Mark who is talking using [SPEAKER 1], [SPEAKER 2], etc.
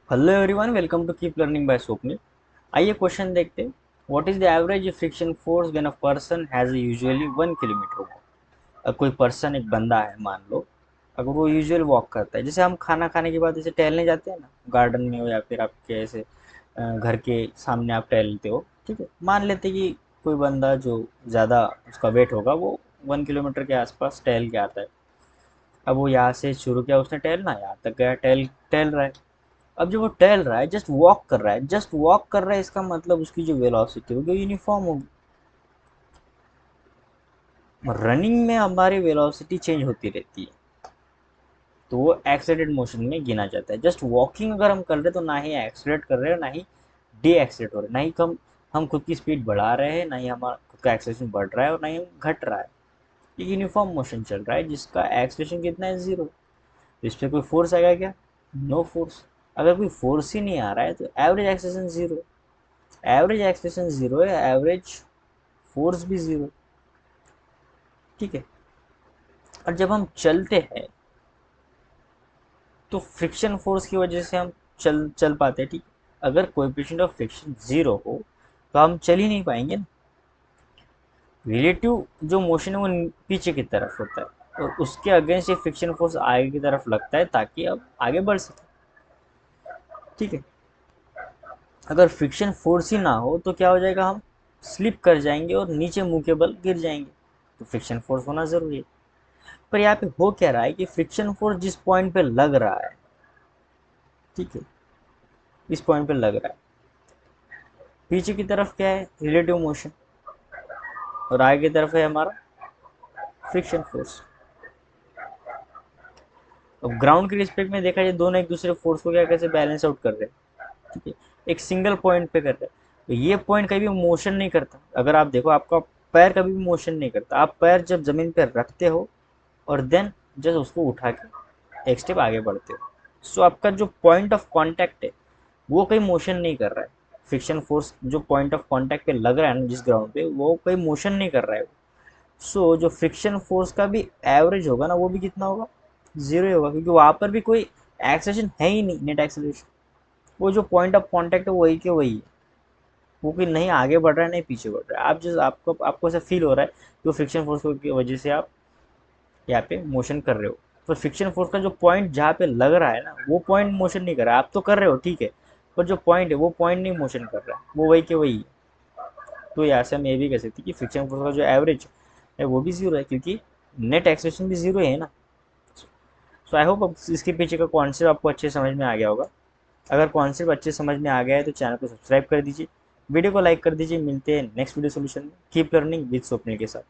[SPEAKER 1] Hello everyone, welcome to keep learning by Swapnil. आइए question देखते हैं। What is the average friction force when a person has usually 1 kilometre walk. अगर कोई person, एक बंदा है मान लो, अगर वो यूजुअल वॉक करता है, जैसे हम खाना खाने के बाद ऐसे टहलने जाते हैं ना, गार्डन में हो या फिर आपके ऐसे घर के सामने आप टहलते हो, ठीक है। मान लेते हैं कि कोई बंदा जो ज़्यादा उसका वेट होगा वो 1 किलोमीटर के आसपास टहल के आता है। अब वो यहाँ से शुरू किया उसने टहलना, यहाँ तक गया, टहल टहल रहा है। अब जब वो टहल रहा है, जस्ट वॉक कर रहा है, जस्ट वॉक कर रहा है, इसका मतलब उसकी जो वेलोसिटी होगी वो यूनिफॉर्म होगी। रनिंग में हमारी वेलोसिटी चेंज होती रहती है, तो वो एक्सेलरेटेड मोशन में गिना जाता है। जस्ट वॉकिंग अगर हम कर रहे हैं तो ना ही एक्सेलरेट कर रहे हैं, ना ही डी एक्सेलरेट हो रहे हैं, ना ही हम खुद की स्पीड बढ़ा रहे हैं, ना ही हमारा खुद का एक्सेलरेशन बढ़ रहा है और ना ही घट रहा है। ये यूनिफॉर्म मोशन चल रहा है जिसका एक्सेलरेशन कितना है, जीरो। इस पर कोई फोर्स आएगा क्या? No force. अगर कोई फोर्स ही नहीं आ रहा है तो average acceleration zero. Average acceleration zero है, एवरेज फोर्स भी जीरो। ठीक है। और जब हम चलते हैं तो फ्रिक्शन फोर्स की वजह से हम चल चल पाते हैं, ठीक। अगर कोएफिशिएंट ऑफ फ्रिक्शन जीरो हो तो हम चल ही नहीं पाएंगे ना। रिलेटिव जो मोशन है वो पीछे की तरफ होता है और उसके अगेंस्ट ये फ्रिक्शन फोर्स आगे की तरफ लगता है ताकि अब आगे बढ़ सके। ठीक है। अगर फ्रिक्शन फोर्स ही ना हो तो क्या हो जाएगा, हम स्लिप कर जाएंगे और नीचे मुंह के बल गिर जाएंगे। तो फ्रिक्शन फोर्स होना जरूरी है। पर यहाँ पे हो क्या रहा है कि फ्रिक्शन फोर्स जिस पॉइंट पे लग रहा है, ठीक है, इस पॉइंट पे लग रहा है, पीछे की तरफ क्या है, रिलेटिव मोशन, और आगे की तरफ है हमारा फ्रिक्शन फोर्स। अब ग्राउंड के रिस्पेक्ट में देखा जाए, दोनों एक दूसरे फोर्स को क्या कैसे बैलेंस आउट कर रहे हैं, ठीक है, एक सिंगल पॉइंट पे कर रहे हैं। तो ये पॉइंट कभी मोशन नहीं करता। अगर आप देखो, आपका पैर कभी भी मोशन नहीं करता। आप पैर जब जमीन पर रखते हो और देन जस्ट उसको उठा के एक स्टेप आगे बढ़ते हो, सो आपका जो पॉइंट ऑफ कांटेक्ट है वो कहीं मोशन नहीं कर रहा है। फ्रिक्शन फोर्स जो पॉइंट ऑफ कांटेक्ट पे लग रहा है ना, जिस ग्राउंड पे, वो कहीं मोशन नहीं कर रहा है। सो जो फ्रिक्शन फोर्स का भी एवरेज होगा ना, वो भी कितना होगा, जीरो ही होगा, क्योंकि वहां पर भी कोई एक्सेलरेशन है ही नहीं, नेट एक्सेलरेशन। वो जो पॉइंट ऑफ कांटेक्ट है वही के वही है। वो कि नहीं आगे बढ़ रहा है नहीं पीछे बढ़ रहा है। आप जो आपको ऐसा फील हो रहा है कि वो फ्रिक्शन फोर्स की वजह से आप यहाँ पे मोशन कर रहे हो। तो फ्रिक्शन फोर्स का जो पॉइंट जहाँ पे लग रहा है ना, वो पॉइंट मोशन नहीं कर रहा है। आप तो कर रहे हो, ठीक है, पर जो पॉइंट है वो पॉइंट नहीं मोशन कर रहा है, वो वही के वही है। तो यहाँ से हम ये भी कह सकते हैं कि फ्रिक्शन फोर्स का जो एवरेज है वो भी जीरो है, क्योंकि नेट एक्सेलरेशन भी जीरो है ना। सो आई होप अब इसके पीछे का कॉन्सेप्ट आपको अच्छे समझ में आ गया होगा। अगर कॉन्सेप्ट अच्छे समझ में आ गया है तो चैनल को सब्सक्राइब कर दीजिए, वीडियो को लाइक कर दीजिए। मिलते हैं नेक्स्ट वीडियो सोल्यूशन में। कीप लर्निंग विद स्वप्निल के साथ।